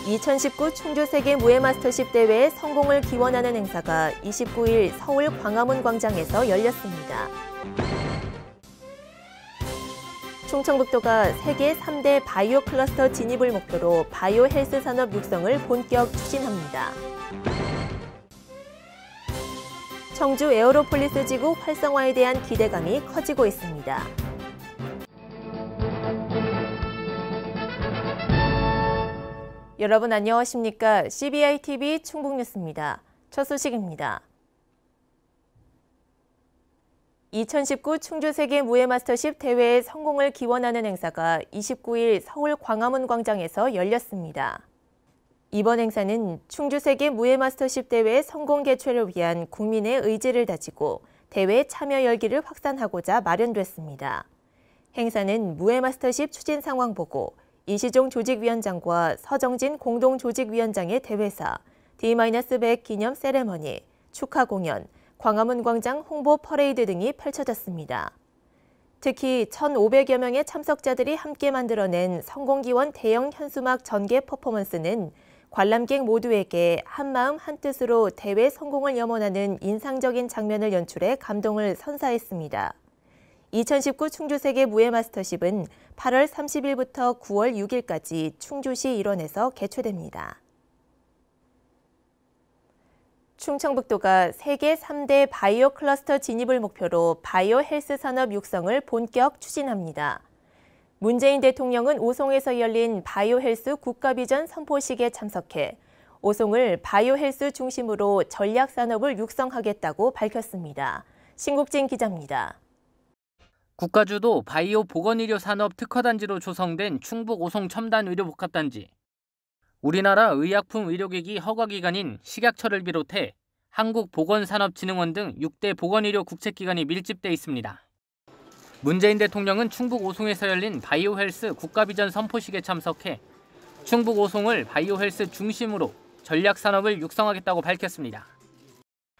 2019 충주 세계 무예 마스터십 대회의 성공을 기원하는 행사가 29일 서울 광화문 광장에서 열렸습니다. 충청북도가 세계 3대 바이오 클러스터 진입을 목표로 바이오 헬스 산업 육성을 본격 추진합니다. 청주 에어로폴리스 지구 활성화에 대한 기대감이 커지고 있습니다. 여러분 안녕하십니까? CBI-TV 충북뉴스입니다. 첫 소식입니다. 2019 충주 세계 무예 마스터십 대회의 성공을 기원하는 행사가 29일 서울 광화문 광장에서 열렸습니다. 이번 행사는 충주 세계 무예 마스터십 대회의 성공 개최를 위한 국민의 의지를 다지고 대회 참여 열기를 확산하고자 마련됐습니다. 행사는 무예 마스터십 추진 상황 보고, 이시종 조직위원장과 서정진 공동조직위원장의 대회사, D-100 기념 세레머니, 축하 공연, 광화문 광장 홍보 퍼레이드 등이 펼쳐졌습니다. 특히 1,500여 명의 참석자들이 함께 만들어낸 성공기원 대형 현수막 전개 퍼포먼스는 관람객 모두에게 한마음 한뜻으로 대회 성공을 염원하는 인상적인 장면을 연출해 감동을 선사했습니다. 2019 충주 세계 무예 마스터십은 8월 30일부터 9월 6일까지 충주시 일원에서 개최됩니다. 충청북도가 세계 3대 바이오 클러스터 진입을 목표로 바이오 헬스 산업 육성을 본격 추진합니다. 문재인 대통령은 오송에서 열린 바이오 헬스 국가비전 선포식에 참석해 오송을 바이오 헬스 중심으로 전략 산업을 육성하겠다고 밝혔습니다. 신국진 기자입니다. 국가주도 바이오 보건의료 산업 특화단지로 조성된 충북 오송 첨단 의료복합단지. 우리나라 의약품 의료기기 허가기관인 식약처를 비롯해 한국보건산업진흥원 등 6대 보건의료 국책기관이 밀집돼 있습니다. 문재인 대통령은 충북 오송에서 열린 바이오 헬스 국가비전 선포식에 참석해 충북 오송을 바이오 헬스 중심으로 전략 산업을 육성하겠다고 밝혔습니다.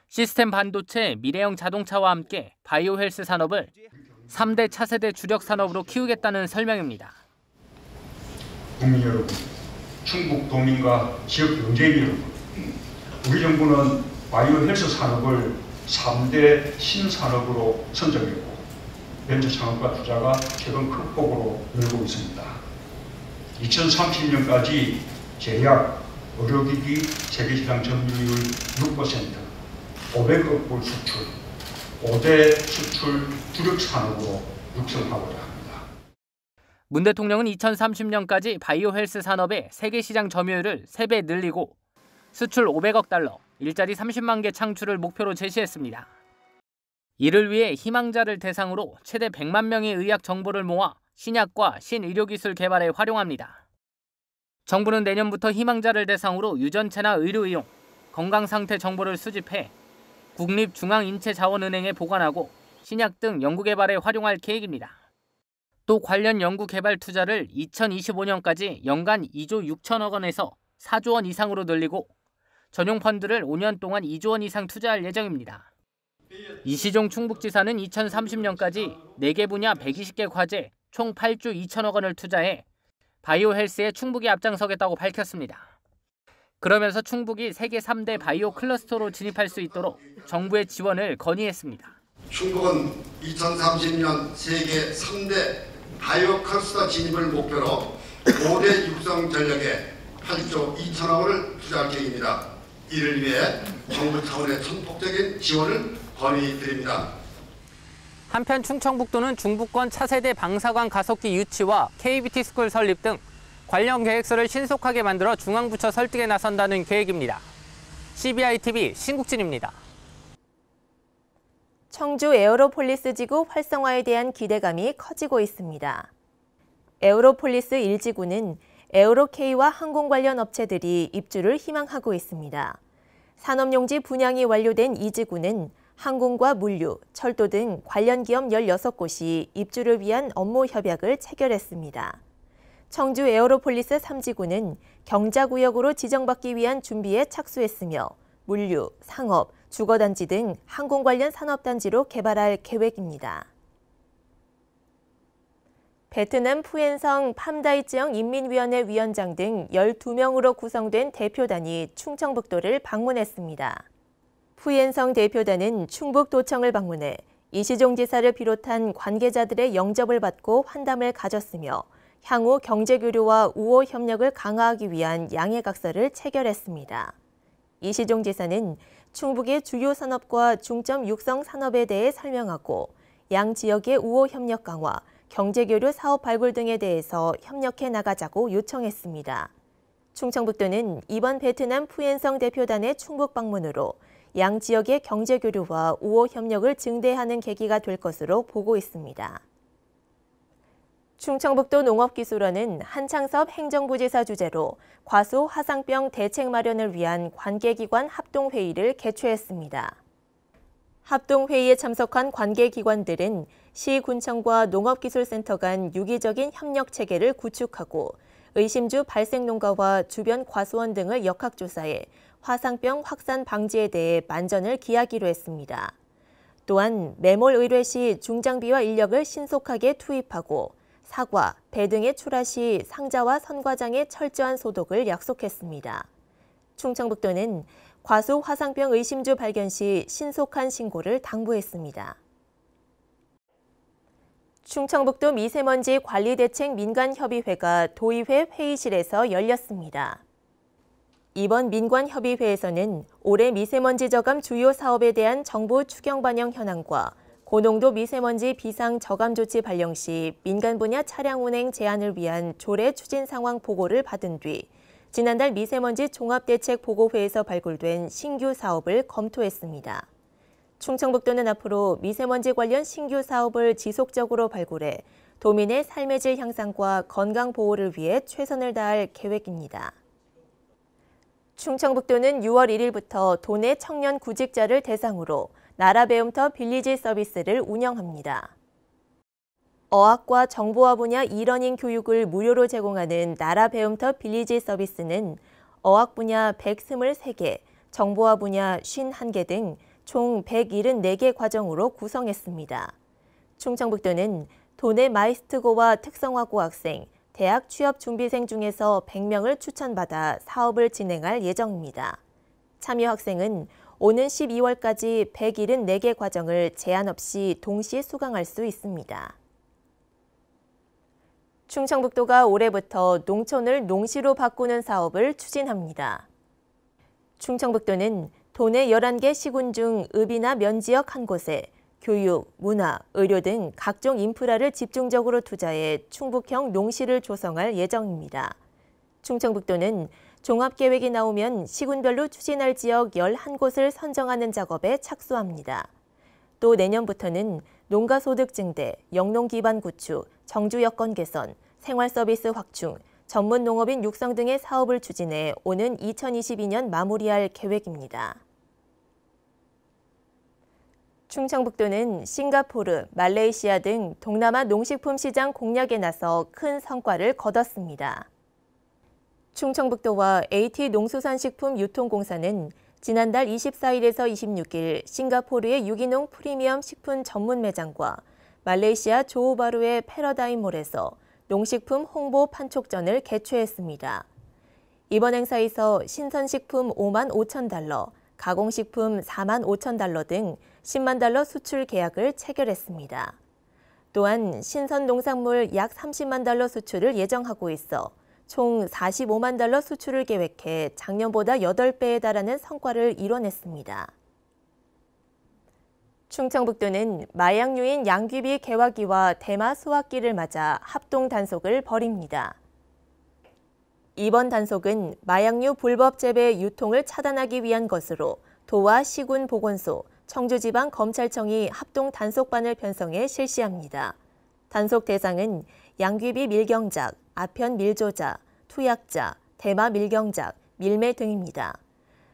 시스템 반도체, 미래형 자동차와 함께 바이오 헬스 산업을 3대 차세대 주력 산업으로 키우겠다는 설명입니다. 국민 여러분, 충북도민과 지역 경제인 여러분, 우리 정부는 바이오 헬스 산업을 3대 신산업으로 선정했고 벤처 창업과 투자가 최근 큰 폭으로 늘고 있습니다. 2030년까지 제약, 의료기기 세계시장 점유율 6%, 500억 불 수출, 5대 수출 주력 산업으로 육성하고자 합니다. 문 대통령은 2030년까지 바이오 헬스 산업의 세계시장 점유율을 3배 늘리고 수출 500억 달러, 일자리 30만 개 창출을 목표로 제시했습니다. 이를 위해 희망자를 대상으로 최대 100만 명의 의학 정보를 모아 신약과 신의료기술 개발에 활용합니다. 정부는 내년부터 희망자를 대상으로 유전체나 의료이용, 건강상태 정보를 수집해 국립중앙인체자원은행에 보관하고 신약 등 연구개발에 활용할 계획입니다. 또 관련 연구개발 투자를 2025년까지 연간 2조 6천억 원에서 4조 원 이상으로 늘리고 전용 펀드를 5년 동안 2조 원 이상 투자할 예정입니다. 이시종 충북지사는 2030년까지 4개 분야 120개 과제 총 8조 2천억 원을 투자해 바이오 헬스에 충북이 앞장서겠다고 밝혔습니다. 그러면서 충북이 세계 3대 바이오 클러스터로 진입할 수 있도록 정부의 지원을 건의했습니다. 충북은 2030년 세계 3대 바이오 클러스터 진입을 목표로 5대 육성 전략에 8조 2천억 원을 투자할 계획입니다. 이를 위해 정부 차원의 전폭적인 지원을 건의드립니다. 한편 충청북도는 중부권 차세대 방사관 가속기 유치와 KBT 스쿨 설립 등 관련 계획서를 신속하게 만들어 중앙부처 설득에 나선다는 계획입니다. CBI-TV 신국진입니다. 청주 에어로폴리스 지구 활성화에 대한 기대감이 커지고 있습니다. 에어로폴리스 1지구는 에어로K와 항공 관련 업체들이 입주를 희망하고 있습니다. 산업용지 분양이 완료된 2지구는 항공과 물류, 철도 등 관련 기업 16곳이 입주를 위한 업무 협약을 체결했습니다. 청주 에어로폴리스 3지구는 경자구역으로 지정받기 위한 준비에 착수했으며 물류, 상업, 주거단지 등 항공 관련 산업단지로 개발할 계획입니다. 베트남 푸엔성 팜다이지역 인민위원회 위원장 등 12명으로 구성된 대표단이 충청북도를 방문했습니다. 푸엔성 대표단은 충북도청을 방문해 이시종 지사를 비롯한 관계자들의 영접을 받고 환담을 가졌으며 향후 경제교류와 우호 협력을 강화하기 위한 양해각서를 체결했습니다. 이시종 지사는 충북의 주요 산업과 중점 육성 산업에 대해 설명하고 양 지역의 우호 협력 강화, 경제교류 사업 발굴 등에 대해서 협력해 나가자고 요청했습니다. 충청북도는 이번 베트남 푸엔성 대표단의 충북 방문으로 양 지역의 경제교류와 우호 협력을 증대하는 계기가 될 것으로 보고 있습니다. 충청북도 농업기술원은 한창섭 행정부지사 주재로 과수 화상병 대책 마련을 위한 관계기관 합동회의를 개최했습니다. 합동회의에 참석한 관계기관들은 시군청과 농업기술센터 간 유기적인 협력체계를 구축하고 의심주 발생 농가와 주변 과수원 등을 역학조사해 화상병 확산 방지에 대해 만전을 기하기로 했습니다. 또한 매몰 의뢰 시 중장비와 인력을 신속하게 투입하고 사과, 배 등의 출하 시 상자와 선과장의 철저한 소독을 약속했습니다. 충청북도는 과수 화상병 의심주 발견 시 신속한 신고를 당부했습니다. 충청북도 미세먼지 관리대책 민간협의회가 도의회 회의실에서 열렸습니다. 이번 민관협의회에서는 올해 미세먼지 저감 주요 사업에 대한 정부 추경 반영 현황과 고농도 미세먼지 비상 저감 조치 발령 시 민간 분야 차량 운행 제한을 위한 조례 추진 상황 보고를 받은 뒤 지난달 미세먼지 종합대책 보고회에서 발굴된 신규 사업을 검토했습니다. 충청북도는 앞으로 미세먼지 관련 신규 사업을 지속적으로 발굴해 도민의 삶의 질 향상과 건강 보호를 위해 최선을 다할 계획입니다. 충청북도는 6월 1일부터 도내 청년 구직자를 대상으로 나라 배움터 빌리지 서비스를 운영합니다. 어학과 정보화 분야 이러닝 교육을 무료로 제공하는 나라 배움터 빌리지 서비스는 어학 분야 123개, 정보화 분야 51개 등 총 174개 과정으로 구성했습니다. 충청북도는 도내 마이스트고와 특성화고 학생, 대학 취업 준비생 중에서 100명을 추천받아 사업을 진행할 예정입니다. 참여 학생은 오는 12월까지 174개 과정을 제한 없이 동시에 수강할 수 있습니다. 충청북도가 올해부터 농촌을 농시로 바꾸는 사업을 추진합니다. 충청북도는 도내 11개 시군 중 읍이나 면지역 한 곳에 교육, 문화, 의료 등 각종 인프라를 집중적으로 투자해 충북형 농시를 조성할 예정입니다. 충청북도는 종합계획이 나오면 시군별로 추진할 지역 11곳을 선정하는 작업에 착수합니다. 또 내년부터는 농가소득 증대, 영농 기반 구축, 정주 여건 개선, 생활 서비스 확충, 전문 농업인 육성 등의 사업을 추진해 오는 2022년 마무리할 계획입니다. 충청북도는 싱가포르, 말레이시아 등 동남아 농식품 시장 공략에 나서 큰 성과를 거뒀습니다. 충청북도와 AT농수산식품유통공사는 지난달 24일에서 26일 싱가포르의 유기농 프리미엄 식품 전문 매장과 말레이시아 조호바루의 패러다임몰에서 농식품 홍보 판촉전을 개최했습니다. 이번 행사에서 신선식품 5만 5천 달러, 가공식품 4만 5천 달러 등 10만 달러 수출 계약을 체결했습니다. 또한 신선 농산물 약 30만 달러 수출을 예정하고 있어 총 45만 달러 수출을 계획해 작년보다 8배에 달하는 성과를 이뤄냈습니다. 충청북도는 마약류인 양귀비 개화기와 대마 수확기를 맞아 합동 단속을 벌입니다. 이번 단속은 마약류 불법 재배 유통을 차단하기 위한 것으로 도와 시군 보건소, 청주지방검찰청이 합동 단속반을 편성해 실시합니다. 단속 대상은 양귀비 밀경작, 아편 밀조자, 투약자, 대마 밀경작, 밀매 등입니다.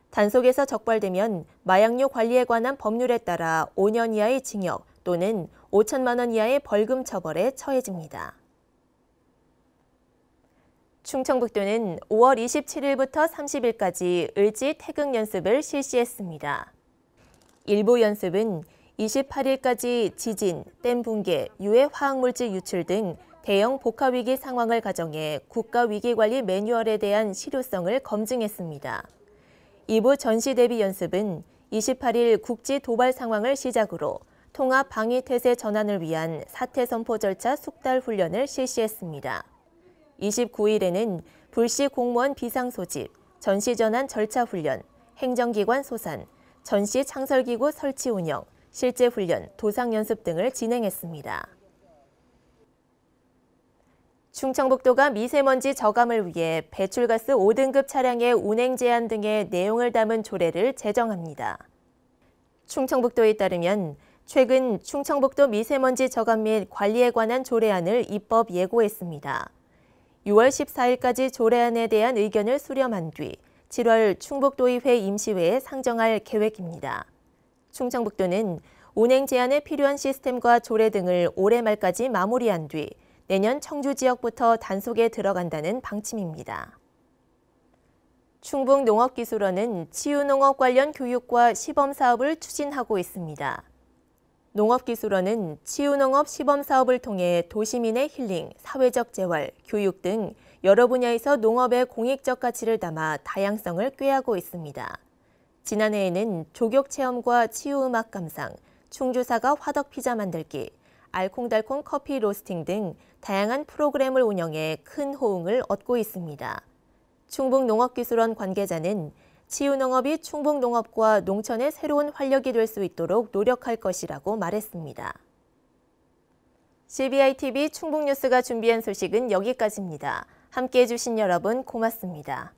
단속에서 적발되면 마약류 관리에 관한 법률에 따라 5년 이하의 징역 또는 5천만 원 이하의 벌금 처벌에 처해집니다. 충청북도는 5월 27일부터 30일까지 을지 태극 연습을 실시했습니다. 일부 연습은 28일까지 지진, 댐 붕괴, 유해 화학물질 유출 등 대형 복합위기 상황을 가정해 국가위기관리 매뉴얼에 대한 실효성을 검증했습니다. 2부 전시 대비 연습은 28일 국지 도발 상황을 시작으로 통합 방위 태세 전환을 위한 사태 선포 절차 숙달 훈련을 실시했습니다. 29일에는 불시 공무원 비상 소집, 전시 전환 절차 훈련, 행정기관 소산, 전시 창설기구 설치 운영, 실제 훈련, 도상 연습 등을 진행했습니다. 충청북도가 미세먼지 저감을 위해 배출가스 5등급 차량의 운행 제한 등의 내용을 담은 조례를 제정합니다. 충청북도에 따르면 최근 충청북도 미세먼지 저감 및 관리에 관한 조례안을 입법 예고했습니다. 6월 14일까지 조례안에 대한 의견을 수렴한 뒤 7월 충북도의회 임시회에 상정할 계획입니다. 충청북도는 운행 제한에 필요한 시스템과 조례 등을 올해 말까지 마무리한 뒤 내년 청주 지역부터 단속에 들어간다는 방침입니다. 충북농업기술원은 치유농업 관련 교육과 시범사업을 추진하고 있습니다. 농업기술원은 치유농업 시범사업을 통해 도시민의 힐링, 사회적 재활, 교육 등 여러 분야에서 농업의 공익적 가치를 담아 다양성을 꾀하고 있습니다. 지난해에는 조격체험과 치유음악 감상, 충주사과 화덕피자 만들기, 알콩달콩 커피 로스팅 등 다양한 프로그램을 운영해 큰 호응을 얻고 있습니다. 충북농업기술원 관계자는 치유농업이 충북농업과 농촌의 새로운 활력이 될 수 있도록 노력할 것이라고 말했습니다. CBI TV 충북뉴스가 준비한 소식은 여기까지입니다. 함께해 주신 여러분 고맙습니다.